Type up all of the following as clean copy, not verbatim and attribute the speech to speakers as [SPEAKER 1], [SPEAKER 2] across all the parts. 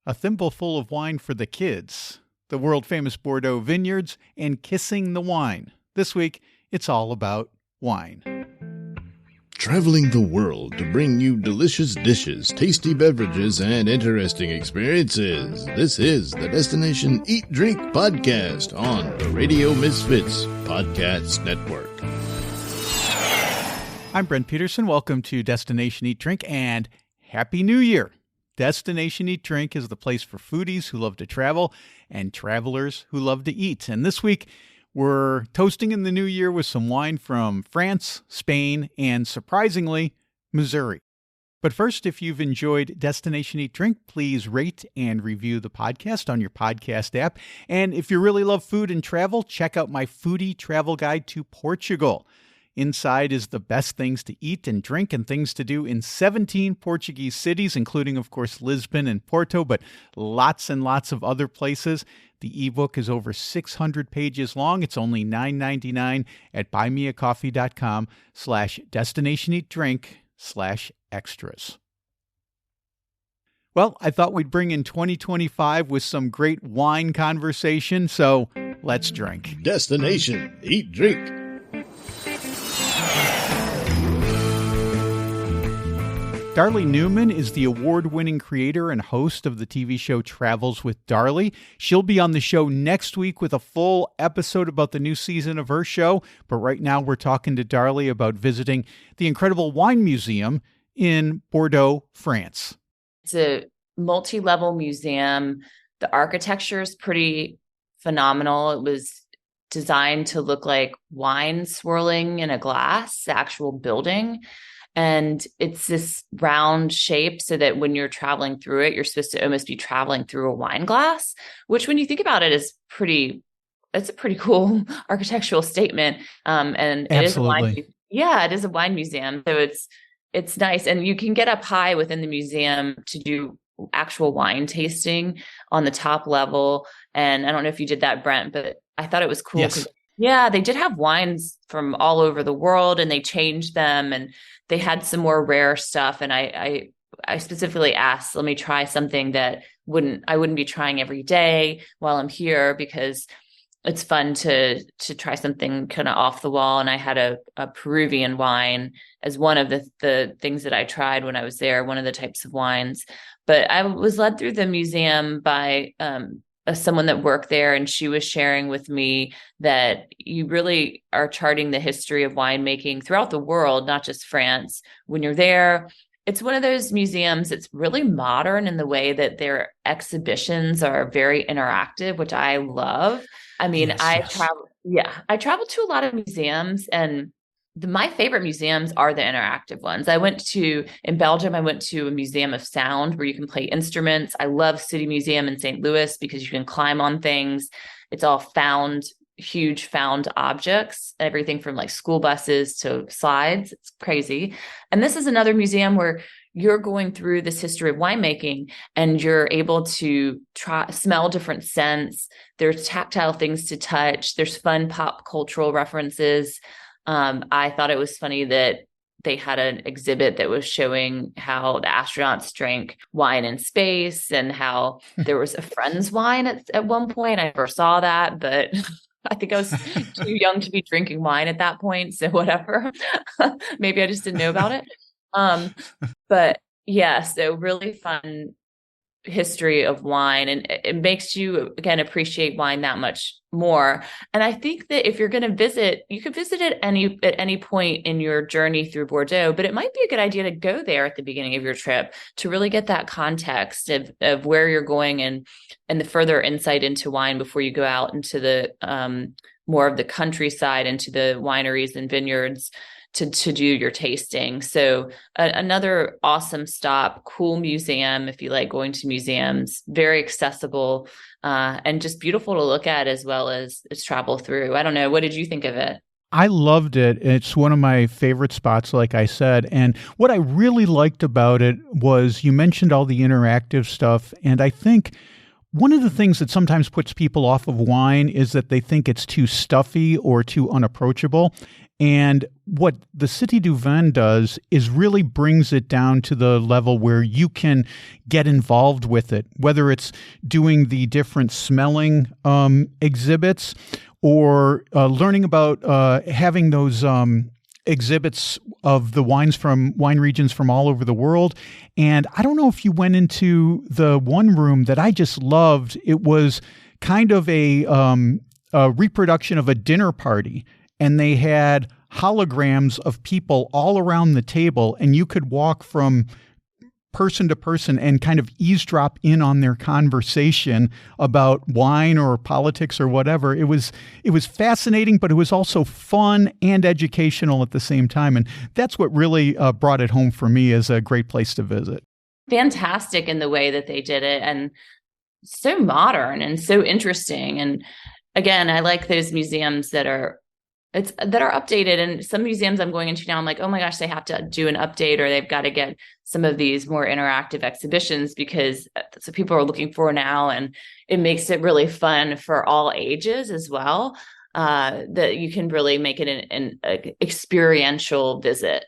[SPEAKER 1] a thimbleful of wine for the kids, the world-famous Bordeaux vineyards, and kissing the wine. This week, it's all about wine.
[SPEAKER 2] Traveling the world to bring you delicious dishes, tasty beverages, and interesting experiences. This is the Destination Eat Drink Podcast on the Radio Misfits Podcast Network.
[SPEAKER 1] I'm Brent Peterson. Welcome to Destination Eat Drink, and Happy New Year! Destination Eat Drink is the place for foodies who love to travel and travelers who love to eat. And this week, we're toasting in the new year with some wine from France, Spain, and surprisingly, Missouri. But first, if you've enjoyed Destination Eat Drink, please rate and review the podcast on your podcast app. And if you really love food and travel, check out my foodie travel guide to Portugal. Inside is the best things to eat and drink and things to do in 17 Portuguese cities, including, of course, Lisbon and Porto, but lots and lots of other places. The ebook is over 600 pages long. It's only $9.99 at buymeacoffee.com/destinationeatdrink/extras. Well, I thought we'd bring in 2025 with some great wine conversation, so let's drink.
[SPEAKER 2] Destination Eat Drink.
[SPEAKER 1] Darlie Newman is the award-winning creator and host of the TV show Travels with Darlie. She'll be on the show next week with a full episode about the new season of her show. But right now we're talking to Darlie about visiting the incredible wine museum in Bordeaux, France.
[SPEAKER 3] It's a multi-level museum. The architecture is pretty phenomenal. It was designed to look like wine swirling in a glass, the actual building. And it's this round shape so that when you're traveling through it, you're supposed to almost be traveling through a wine glass, which when you think about it it's a pretty cool architectural statement. And it is a wine, it is a wine museum. So it's nice. And you can get up high within the museum to do actual wine tasting on the top level. And I don't know if you did that, Brent, but I thought it was cool.
[SPEAKER 1] Yes.
[SPEAKER 3] Yeah, they did have wines from all over the world and they changed them and they had some more rare stuff. And I specifically asked, let me try something that I wouldn't be trying every day while I'm here, because it's fun to try something kind of off the wall. And I had a Peruvian wine as one of the things that I tried when I was there, one of the types of wines. But I was led through the museum by someone that worked there, and she was sharing with me that you really are charting the history of winemaking throughout the world, not just France. When you're there, it's one of those museums that's really modern in the way that their exhibitions are very interactive, which I love. I mean, I traveled to a lot of museums, and my favorite museums are the interactive ones. In Belgium, I went to a museum of sound where you can play instruments. I love City Museum in St. Louis because you can climb on things. It's all huge found objects, everything from like school buses to slides. It's crazy. And this is another museum where you're going through this history of winemaking and you're able to smell different scents. There's tactile things to touch. There's fun pop cultural references. I thought it was funny that they had an exhibit that was showing how the astronauts drank wine in space and how there was a friend's wine at one point. I never saw that, but I think I was too young to be drinking wine at that point. So whatever, maybe I just didn't know about it. But yeah, so really fun history of wine, and it makes you again appreciate wine that much more. And I think that if you're going to visit, you could visit at any point in your journey through Bordeaux, but it might be a good idea to go there at the beginning of your trip to really get that context of where you're going and the further insight into wine before you go out into the more of the countryside, into the wineries and vineyards to do your tasting. So another awesome stop, cool museum. If you like going to museums, very accessible and just beautiful to look at as well as travel through. I don't know. What did you think of it?
[SPEAKER 1] I loved it. It's one of my favorite spots, like I said. And what I really liked about it was you mentioned all the interactive stuff. And I think One of the things that sometimes puts people off of wine is that they think it's too stuffy or too unapproachable. And what the Cité du Vin does is really brings it down to the level where you can get involved with it, whether it's doing the different smelling exhibits or learning about having those exhibits of the wines from wine regions from all over the world. And I don't know if you went into the one room that I just loved. It was kind of a reproduction of a dinner party, and they had holograms of people all around the table, and you could walk from person to person and kind of eavesdrop in on their conversation about wine or politics or whatever. It was fascinating, but it was also fun and educational at the same time. And that's what really brought it home for me as a great place to visit.
[SPEAKER 3] Fantastic in the way that they did it, and so modern and so interesting. And again, I like those museums that are updated. And some museums I'm going into now, I'm like, oh my gosh, they have to do an update, or they've got to get some of these more interactive exhibitions because that's what people are looking for now. And it makes it really fun for all ages as well, that you can really make it an experiential visit.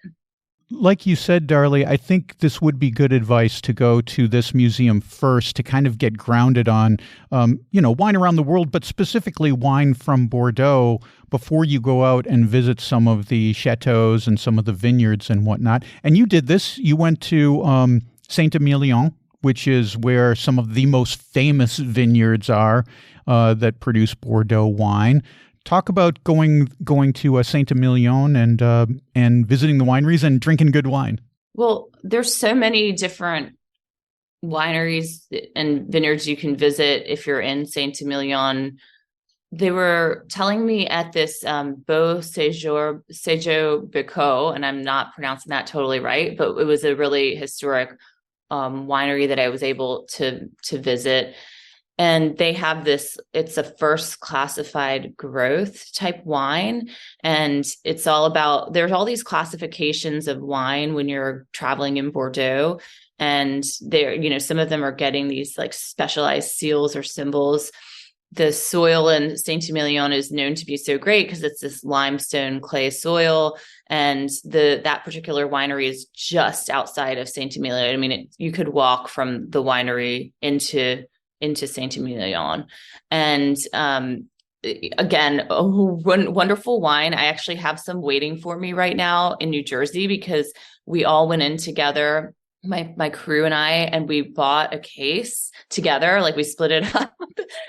[SPEAKER 1] Like you said, Darlie, I think this would be good advice to go to this museum first to kind of get grounded on, wine around the world, but specifically wine from Bordeaux before you go out and visit some of the chateaus and some of the vineyards and whatnot. And you did this. You went to Saint-Emilion, which is where some of the most famous vineyards are that produce Bordeaux wine. Talk about going to Saint-Emilion and visiting the wineries and drinking good wine.
[SPEAKER 3] Well, there's so many different wineries and vineyards you can visit if you're in Saint-Emilion. They were telling me at this Beau Séjour Bicot, and I'm not pronouncing that totally right, but it was a really historic winery that I was able to visit. And they have this, it's a first classified growth type wine. And it's all about, there's all these classifications of wine when you're traveling in Bordeaux. And they're, some of them are getting these like specialized seals or symbols. The soil in Saint-Emilion is known to be so great because it's this limestone clay soil. And that particular winery is just outside of Saint-Emilion. I mean, you could walk from the winery into Saint-Emilion. And again, a wonderful wine. I actually have some waiting for me right now in New Jersey because we all went in together, my crew and I, and we bought a case together. Like we split it up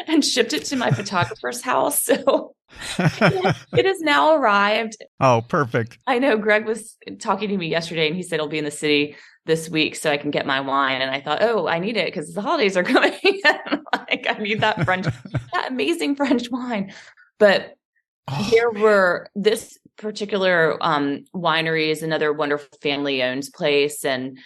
[SPEAKER 3] and shipped it to my photographer's house. So it has now arrived.
[SPEAKER 1] Oh, perfect.
[SPEAKER 3] I know Greg was talking to me yesterday and he said he'll be in the city this week so I can get my wine. And I thought, oh, I need it because the holidays are coming. Like I need that that amazing French wine. But there were this particular winery is another wonderful family owned place. And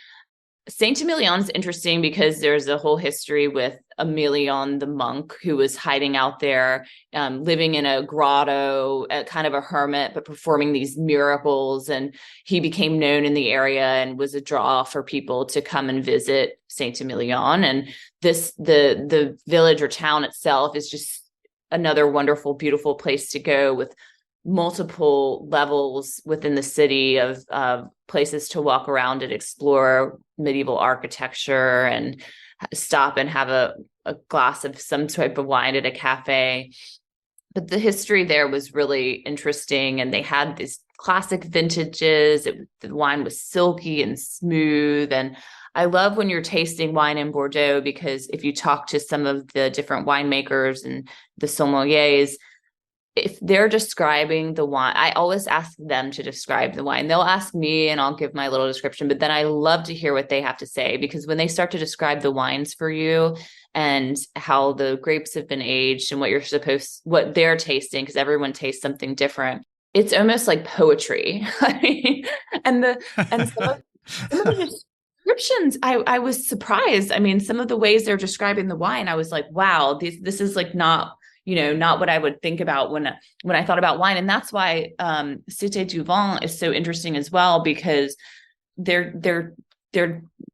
[SPEAKER 3] Saint-Emilion is interesting because there's a whole history with Emilion the monk who was hiding out there, living in a grotto, kind of a hermit, but performing these miracles. And he became known in the area and was a draw for people to come and visit Saint-Emilion. And the village or town itself is just another wonderful, beautiful place to go with multiple levels within the city of places to walk around and explore medieval architecture and stop and have a glass of some type of wine at a cafe. But the history there was really interesting. And they had these classic vintages. The wine was silky and smooth. And I love when you're tasting wine in Bordeaux, because if you talk to some of the different winemakers and the sommeliers, if they're describing the wine, I always ask them to describe the wine. They'll ask me and I'll give my little description, but then I love to hear what they have to say, because when they start to describe the wines for you and how the grapes have been aged and what they're tasting, because everyone tastes something different, it's almost like poetry. I mean, and some of the descriptions, I was surprised. I mean, some of the ways they're describing the wine, I was like, wow, this is like not what I would think about when I thought about wine. And that's why Cité du Vin is so interesting as well, because they're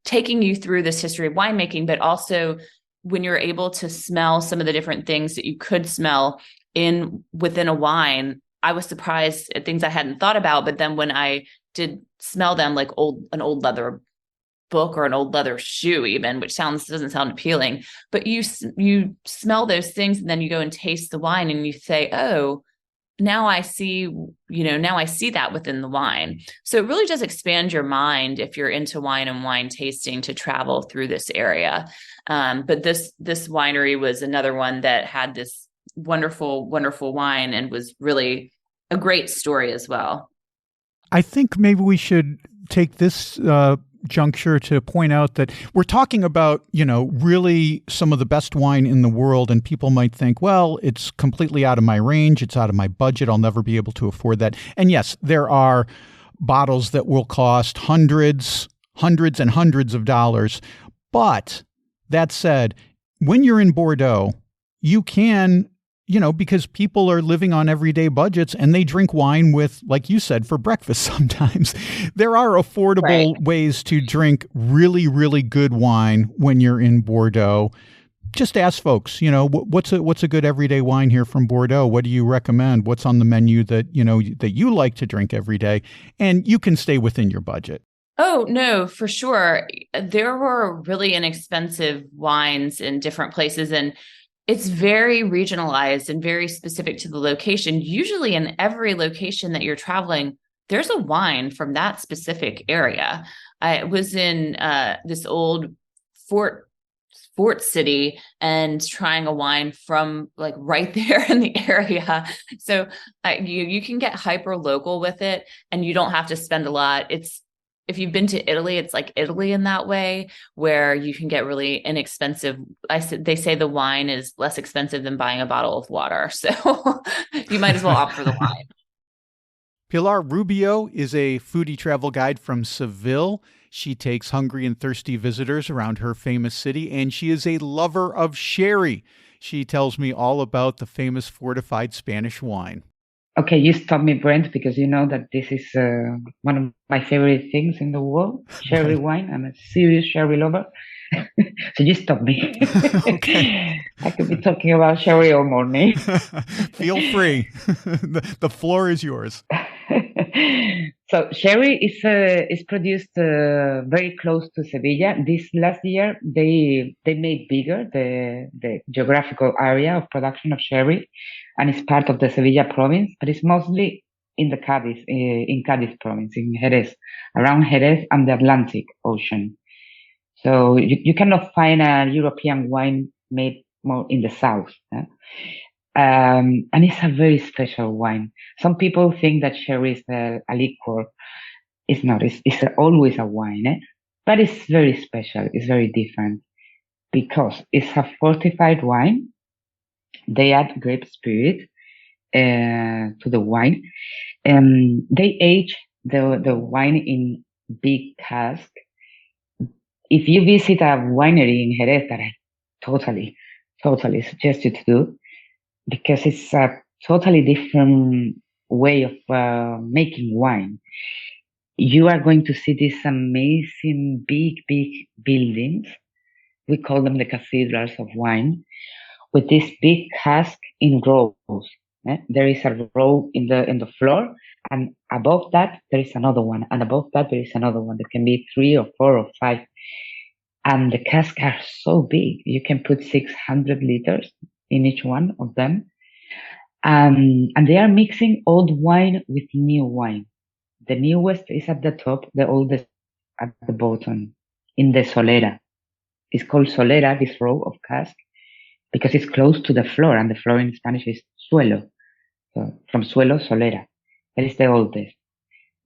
[SPEAKER 3] taking you through this history of winemaking, but also when you're able to smell some of the different things that you could smell within a wine, I was surprised at things I hadn't thought about. But then when I did smell them, like an old leather book or an old leather shoe, even, which doesn't sound appealing, but you smell those things, and then you go and taste the wine, and you say, oh, now I see that within the wine. So it really does expand your mind if you're into wine and wine tasting to travel through this area. But this winery was another one that had this wonderful, wonderful wine and was really a great story as well.
[SPEAKER 1] I think maybe we should take this juncture to point out that we're talking about, really some of the best wine in the world, and people might think, well, it's completely out of my range, it's out of my budget, I'll never be able to afford that. And yes, there are bottles that will cost hundreds and hundreds of dollars. But that said, when you're in Bordeaux, you can, because people are living on everyday budgets and they drink wine with, like you said, for breakfast sometimes. There are affordable ways to drink really, really good wine when you're in Bordeaux. Just ask folks, what's a good everyday wine here from Bordeaux? What do you recommend? What's on the menu that you like to drink every day? And you can stay within your budget.
[SPEAKER 3] Oh, no, for sure. There were really inexpensive wines in different places, and it's very regionalized and very specific to the location. Usually in every location that you're traveling, there's a wine from that specific area. I was in this old fort city and trying a wine from like right there in the area. So you can get hyper local with it, and you don't have to spend a lot. If you've been to Italy, it's like Italy in that way, where you can get really inexpensive. They say the wine is less expensive than buying a bottle of water. So you might as well opt for the wine.
[SPEAKER 1] Pilar Rubio is a foodie travel guide from Seville. She takes hungry and thirsty visitors around her famous city, and she is a lover of sherry. She tells me all about the famous fortified Spanish wine.
[SPEAKER 4] Okay, you stop me, Brent, because you know that this is one of my favorite things in the world, sherry wine. I'm a serious sherry lover. So you stop me.
[SPEAKER 1] Okay.
[SPEAKER 4] I could be talking about sherry all morning.
[SPEAKER 1] Feel free. The floor is yours.
[SPEAKER 4] So sherry is produced very close to Sevilla. This last year, they made bigger the geographical area of production of sherry, and it's part of the Sevilla province, but it's mostly in the Cádiz, in Cádiz province, in Jerez, around Jerez and the Atlantic Ocean. So you cannot find a European wine made more in the south. And it's a very special wine. Some people think that sherry is a liqueur. It's not. It's always a wine, but it's very special. It's very different because it's a fortified wine. They add grape spirit to the wine, and they age the wine in big cask. If you visit a winery in Jerez, that I totally suggest you to do, because it's a totally different way of making wine. You are going to see these amazing big buildings. We call them the cathedrals of wine, with this big cask in rows. There is a row in the floor, and above that there is another one, and above that there is another one. There can be 3 or 4 or 5, and the casks are so big. You can put 600 liters in each one of them, and they are mixing old wine with new wine. The newest is at the top, the oldest at the bottom, in the solera. It's called solera, this row of cask, because it's close to the floor, and the floor in Spanish is suelo. So from suelo, solera. That is the oldest.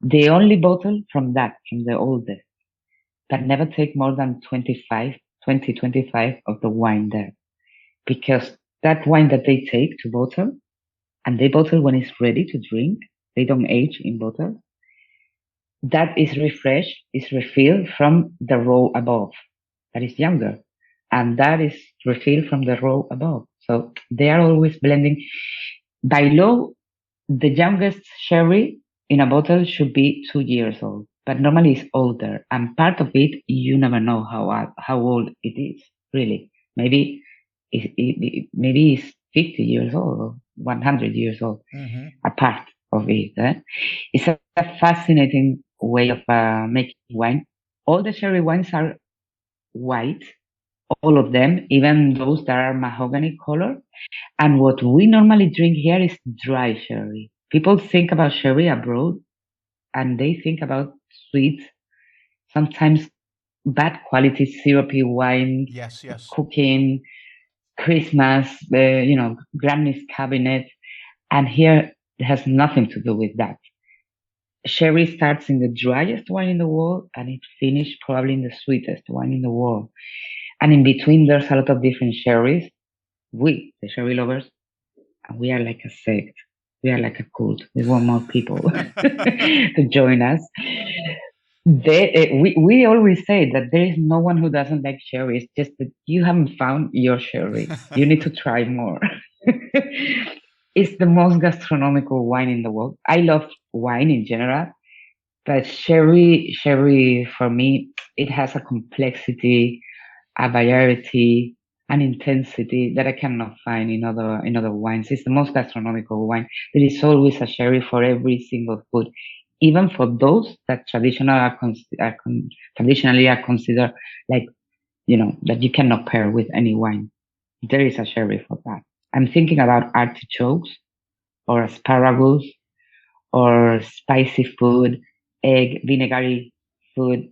[SPEAKER 4] The only bottle from the oldest, but never take more than 25 of the wine there. Because that wine that they take to bottle, and they bottle when it's ready to drink, they don't age in bottles, that is refreshed, is refilled from the row above, that is younger. And that is refilled from the row above. So they are always blending. By law, the youngest sherry in a bottle should be 2 years old, but normally it's older. And part of it, you never know how old it is, really. Maybe it's 50 years old or 100 years old, a part of it. It's a fascinating way of making wine. All the sherry wines are white, all of them, even those that are mahogany color. And what we normally drink here is dry sherry. People think about sherry abroad and they think about sweet, sometimes bad quality syrupy wine,
[SPEAKER 1] Yes.
[SPEAKER 4] cooking, Christmas, Granny's cabinet. And here it has nothing to do with that. Sherry starts in the driest wine in the world and it finishes probably in the sweetest wine in the world. And in between, there's a lot of different sherries. We, the sherry lovers, we are like a sect. We are like a cult. We want more people to join us. We always say that there is no one who doesn't like sherry. It's just that you haven't found your sherry. You need to try more. It's the most gastronomical wine in the world. I love wine in general, but sherry for me, it has a complexity, a variety, an intensity that I cannot find in other wines. It's the most gastronomical wine. There is always a sherry for every single food, even for those that traditionally are considered like, that you cannot pair with any wine. There is a sherry for that. I'm thinking about artichokes or asparagus or spicy food, egg, vinegary food.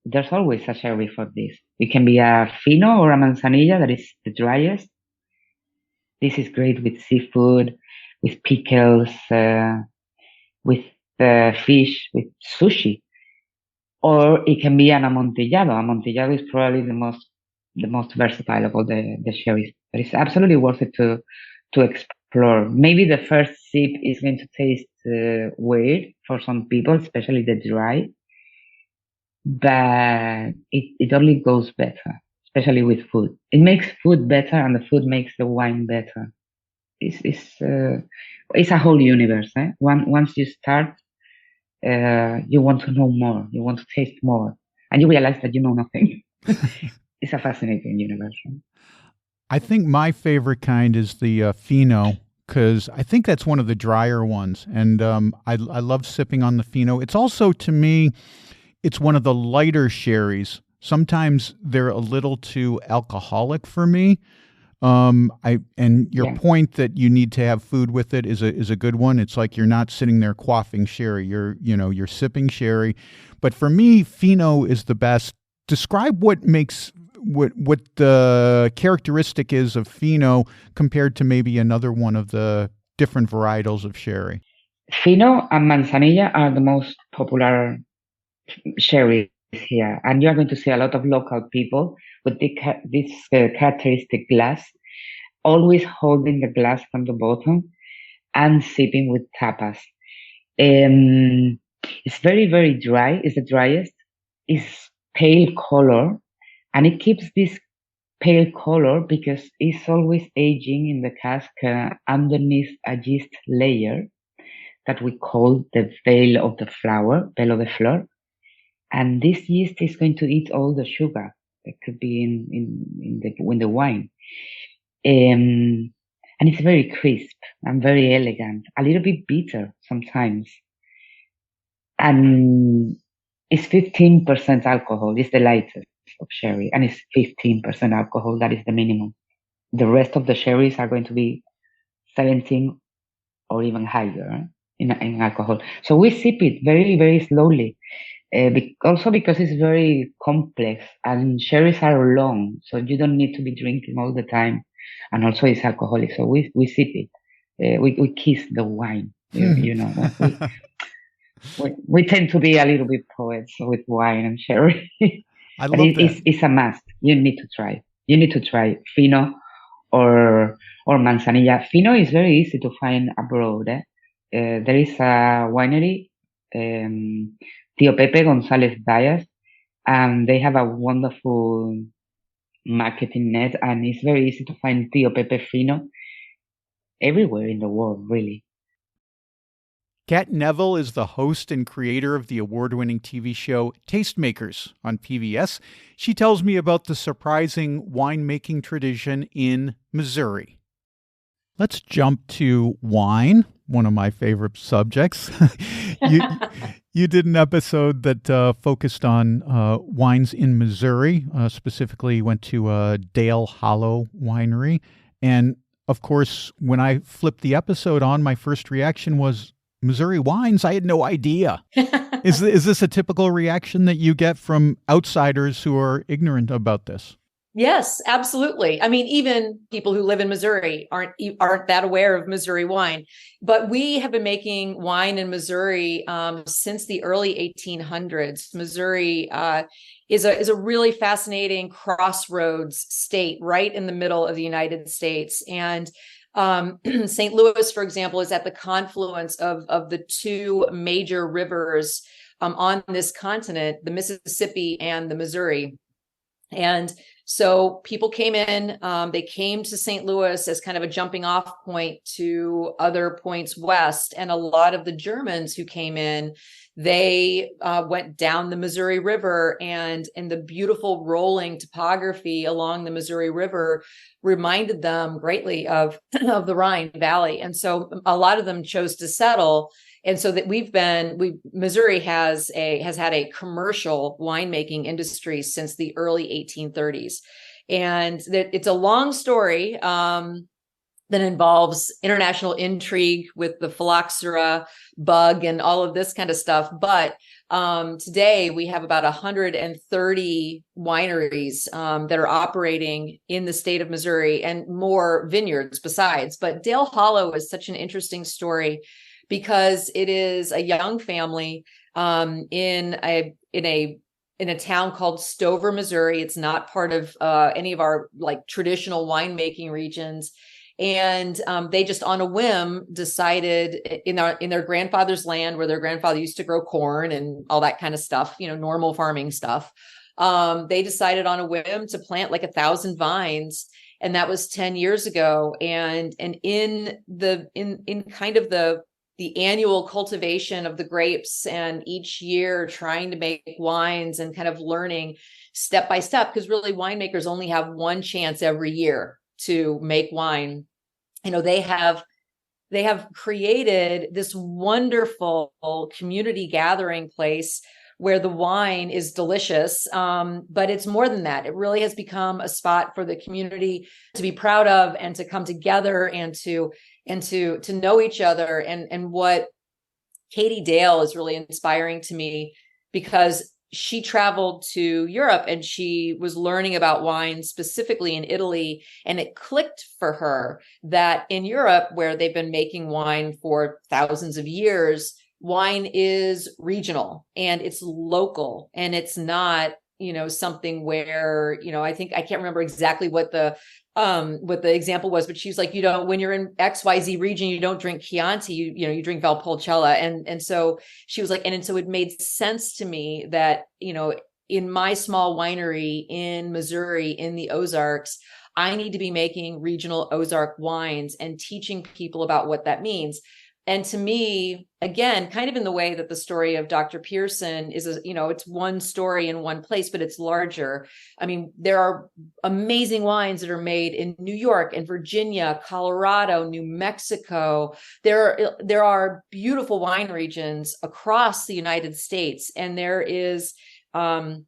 [SPEAKER 4] There's always a sherry for this. It can be a fino or a manzanilla that is the driest. This is great with seafood, with pickles, with fish, with sushi. Or it can be an amontillado. Amontillado is probably the most versatile of all the sherries. But it's absolutely worth it to explore. Maybe the first sip is going to taste weird for some people, especially the dry. But it only goes better, especially with food. It makes food better, and the food makes the wine better. It's a whole universe. Once you start, you want to know more, you want to taste more, and you realize that you know nothing. It's a fascinating universe.
[SPEAKER 1] I think my favorite kind is the Fino, because I think that's one of the drier ones, and I love sipping on the Fino. It's also, to me, it's one of the lighter sherries. Sometimes they're a little too alcoholic for me. Your point that you need to have food with it is a good one. It's like you're not sitting there quaffing sherry. You're sipping sherry. But for me, Fino is the best. Describe what the characteristic is of Fino compared to maybe another one of the different varietals of sherry.
[SPEAKER 4] Fino and Manzanilla are the most popular sherries here, and you're going to see a lot of local people with this characteristic glass, always holding the glass from the bottom and sipping with tapas. It's very, very dry. It's the driest. It's pale color, and it keeps this pale color because it's always aging in the cask underneath a yeast layer that we call the veil of the flor. And this yeast is going to eat all the sugar that could be in the wine. And it's very crisp and very elegant, a little bit bitter sometimes. And it's 15% alcohol. It's the lightest of sherry, and it's 15% alcohol. That is the minimum. The rest of the sherries are going to be 17 or even higher in alcohol. So we sip it very, very slowly. Also because it's very complex and sherries are long, so you don't need to be drinking all the time. And also it's alcoholic, so we sip it. We kiss the wine. We tend to be a little bit poets with wine and sherry.
[SPEAKER 1] I love that.
[SPEAKER 4] It's a must. You need to try. You need to try Fino or Manzanilla. Fino is very easy to find abroad. There is a winery, Tío Pepe González Dias, and they have a wonderful marketing net, and it's very easy to find Tío Pepe Fino everywhere in the world, really.
[SPEAKER 1] Kat Neville is the host and creator of the award-winning TV show Tastemakers on PBS. She tells me about the surprising winemaking tradition in Missouri. Let's jump to wine, one of my favorite subjects. You did an episode that focused on wines in Missouri, specifically went to Dale Hollow Winery. And of course, when I flipped the episode on, my first reaction was, Missouri wines? I had no idea. Is this a typical reaction that you get from outsiders who are ignorant about this?
[SPEAKER 5] Yes, absolutely. I mean, even people who live in Missouri aren't that aware of Missouri wine. But we have been making wine in Missouri since the early 1800s. Missouri is a really fascinating crossroads state right in the middle of the United States. And St. Louis, for example, is at the confluence of the two major rivers on this continent, the Mississippi and the Missouri. And so people came in, they came to St. Louis as kind of a jumping off point to other points west. And a lot of the Germans who came in, they went down the Missouri River, and the beautiful rolling topography along the Missouri River reminded them greatly of the Rhine Valley. And so a lot of them chose to settle. And so that Missouri has had a commercial winemaking industry since the early 1830s. And that it's a long story that involves international intrigue with the phylloxera bug and all of this kind of stuff. But today we have about 130 wineries that are operating in the state of Missouri, and more vineyards besides. But Dale Hollow is such an interesting story, because it is a young family in a town called Stover, Missouri. It's not part of any of our like traditional winemaking regions. And they just on a whim decided in their grandfather's land, where their grandfather used to grow corn and all that kind of stuff, normal farming stuff. They decided on a whim to plant like 1,000 vines. And that was 10 years ago. And in kind of the annual cultivation of the grapes, and each year trying to make wines and kind of learning step by step, because really winemakers only have one chance every year to make wine. They have created this wonderful community gathering place where the wine is delicious. But it's more than that. It really has become a spot for the community to be proud of, and to come together and to know each other. And what Katie Dale is really inspiring to me, because she traveled to Europe and she was learning about wine specifically in Italy. And it clicked for her that in Europe, where they've been making wine for thousands of years, wine is regional and it's local, and it's not, something where, I can't remember exactly what the example was, but she's like, when you're in XYZ region, you don't drink Chianti, you drink Valpolicella. And so she was like, and so it made sense to me that, in my small winery in Missouri, in the Ozarks, I need to be making regional Ozark wines and teaching people about what that means. And to me, again, kind of in the way that the story of Dr. Pearson is, it's one story in one place, but it's larger. I mean, there are amazing wines that are made in New York and Virginia, Colorado, New Mexico. There are beautiful wine regions across the United States, and there is a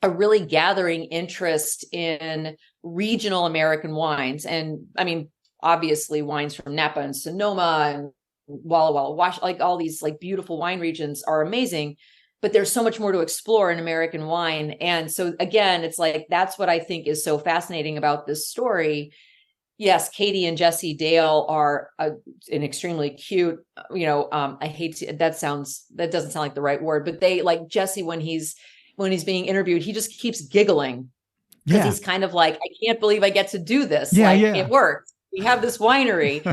[SPEAKER 5] really gathering interest in regional American wines. And I mean, obviously wines from Napa and Sonoma and Walla Walla, like all these like beautiful wine regions are amazing, but there's so much more to explore in American wine. And so again, it's like, that's what I think is so fascinating about this story. Yes, Katie and Jesse Dale are an extremely cute, I hate to, that doesn't sound like the right word, but they like Jesse, when he's being interviewed, he just keeps giggling, because he's kind of like, I can't believe I get to do this. It worked. We have this winery.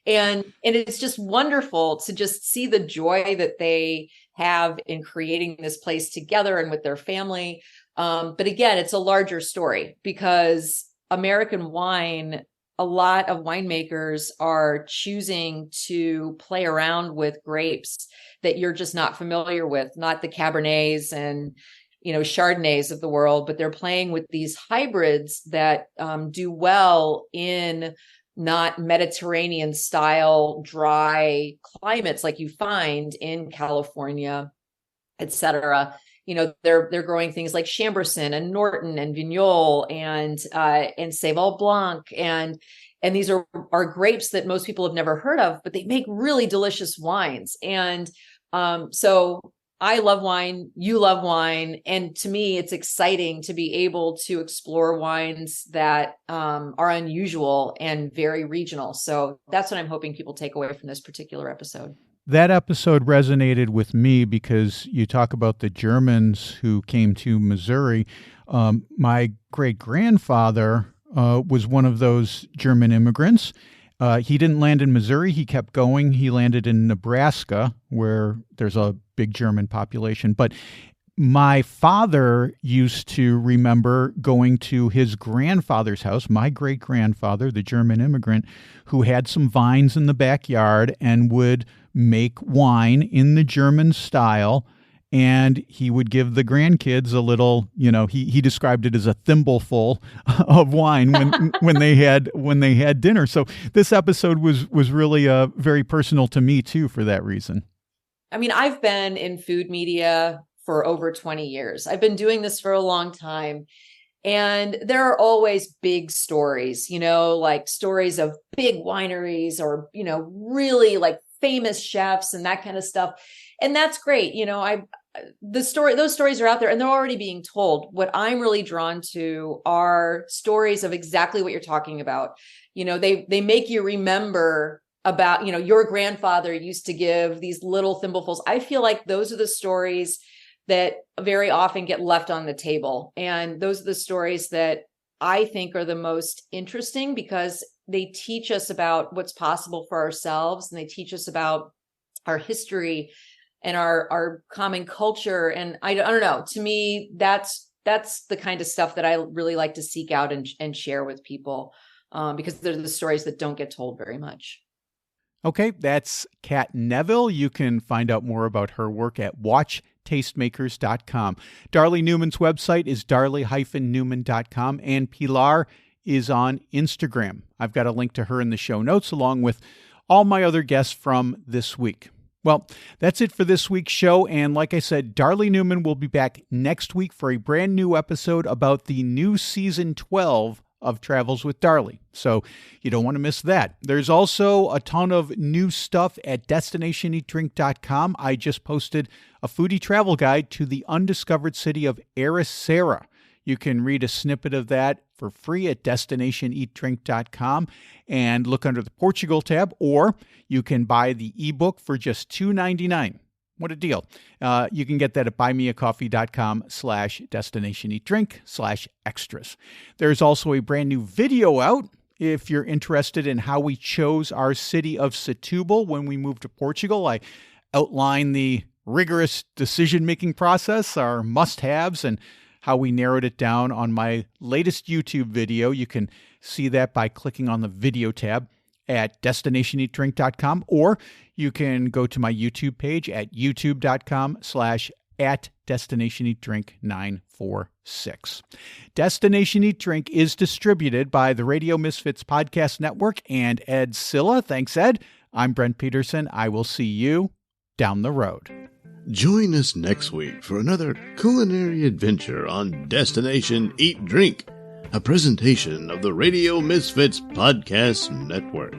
[SPEAKER 5] And it's just wonderful to just see the joy that they have in creating this place together and with their family. But again, it's a larger story, because American wine a lot of winemakers are choosing to play around with grapes that you're just not familiar with, not the Cabernets and, Chardonnays of the world, but they're playing with these hybrids that do well in not Mediterranean style dry climates like you find in California, et cetera. They're growing things like Chambourcin and Norton and Vignoles and Seyval Blanc. And these are grapes that most people have never heard of, but they make really delicious wines. And so I love wine, you love wine. And to me, it's exciting to be able to explore wines that are unusual and very regional. So that's what I'm hoping people take away from this particular episode.
[SPEAKER 1] That episode resonated with me because you talk about the Germans who came to Missouri. My great-grandfather was one of those German immigrants. He didn't land in Missouri. He kept going. He landed in Nebraska, where there's a big German population. But my father used to remember going to his grandfather's house, my great-grandfather, the German immigrant, who had some vines in the backyard and would make wine in the German style. And he would give the grandkids a little, he described it as a thimbleful of wine when they had dinner. So this episode was really very personal to me too for that reason.
[SPEAKER 5] I mean, I've been in food media for over 20 years. I've been doing this for a long time. And there are always big stories, like stories of big wineries or, really like famous chefs and that kind of stuff. And that's great. Those stories are out there and they're already being told. What I'm really drawn to are stories of exactly what you're talking about. They make you remember about, your grandfather used to give these little thimblefuls. I feel like those are the stories that very often get left on the table. And those are the stories that I think are the most interesting because they teach us about what's possible for ourselves and they teach us about our history and our common culture. And I don't know, to me, that's the kind of stuff that I really like to seek out and share with people because they're the stories that don't get told very much.
[SPEAKER 1] Okay, that's Kat Neville. You can find out more about her work at watchtastemakers.com. Darlie Newman's website is darlie-newman.com, and Pilar is on Instagram. I've got a link to her in the show notes, along with all my other guests from this week. Well, that's it for this week's show, and like I said, Darlie Newman will be back next week for a brand new episode about the new season 12 of Travels with Darlie. So you don't want to miss that. There's also a ton of new stuff at destinationeatdrink.com. I just posted a foodie travel guide to the undiscovered city of Ericeira. You can read a snippet of that for free at destinationeatdrink.com and look under the Portugal tab, or you can buy the ebook for just $2.99. What a deal. You can get that at buymeacoffee.com/destinationeatdrink/extras. There's also a brand new video out if you're interested in how we chose our city of Setúbal when we moved to Portugal. I outline the rigorous decision-making process, our must-haves, and how we narrowed it down on my latest YouTube video. You can see that by clicking on the video tab at destinationeatdrink.com, or you can go to my YouTube page at youtube.com/@destinationeatdrink946. Destination Eat Drink is distributed by the Radio Misfits Podcast Network and Ed Silla. Thanks, Ed. I'm Brent Peterson. I will see you down the road.
[SPEAKER 2] Join us next week for another culinary adventure on Destination Eat Drink, a presentation of the Radio Misfits Podcast Network.